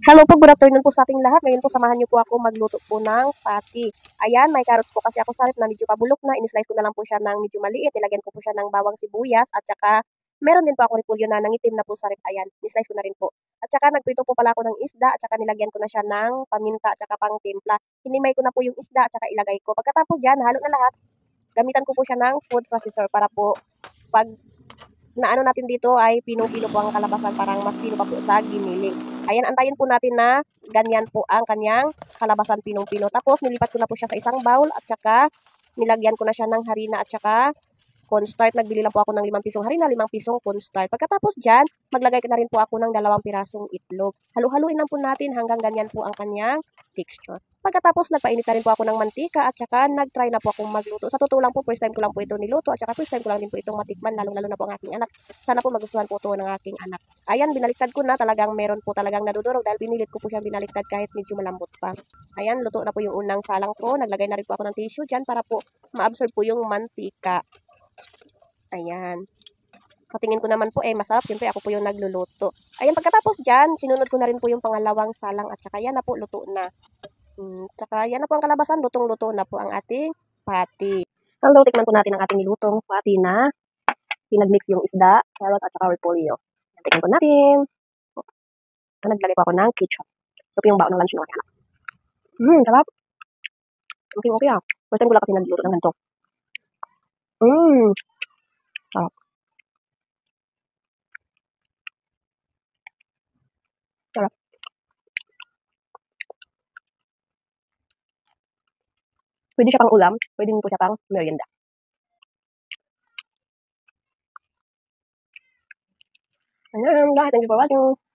Hello po, good afternoon po sa ating lahat. Ngayon po samahan niyo po ako magluto po ng patty. Ayan, may carrots po kasi ako sa ref na medyo pabulok na. In-slice ko na lang po siya ng medyo maliit. Nilagyan ko po siya ng bawang sibuyas at saka meron din po ako repolyo na nangitim na po sa ref. Ayan, in-slice ko na rin po. At saka nagprito po pala ako ng isda at saka nilagyan ko na siya ng paminta at saka pang timpla. Hinimay ko na po yung isda at saka ilagay ko. Pagkatapos dyan, halo na lahat. Gamitan ko po siya ng food processor para po pag na ano natin dito ay pinong-pino po ang kalabasan, parang mas pino pa po sa giniling. Ayan, antayin po natin na ganyan po ang kanyang kalabasan pinong-pino. Tapos nilipat ko na po siya sa isang bowl at saka nilagyan ko na siya ng harina at saka cornstarch. Nagbili lang po ako ng 5 pisong harina, 5 pisong cornstarch. Pagkatapos dyan, maglagay na rin po ako ng 2 pirasong itlog. Halu-haluin lang po natin hanggang ganyan po ang kanyang texture. Pagkatapos, nagpainit na rin po ako ng mantika at saka nag-try na po akong magluto. Sa totoo lang po, first time ko lang po ito niluto at saka first time ko lang din po itong matikman, lalong-lalo na po ang aking anak. Sana po magustuhan po ito ng aking anak. Ayan, binaliktad ko na. Talagang meron po talagang nadudurog dahil pinilit ko po siyang binaliktad kahit medyo malambot pa. Ayan, luto na po yung unang salang ko. Naglagay na rin po ako ng tissue dyan para po ma-absorb po yung mantika. Ayan. Sa tingin ko naman po masarap. Siyempre ako po yung nagluluto. Ayan, pagkatapos dyan, sinunod ko na rin po yung pangalawang salang at saka yan na po, luto na. Tsaka yan na po ang kalabasan, lutong-luto na po ang ating patty. Hanggang tikman po natin ang ating nilutong patty na pinagmix yung isda, carrot at saka repolyo. Tikman po natin. Naglagay po ako ng ketchup. Ito po yung baon ng lunch ng aking anak. Sarap. Okay ah. First time ko lang kasi nagluto ng ganito. Sarap. Sarap. Pwede siya pang ulam, pwede din po siya pang merienda. Ayan, guys, thank you for watching.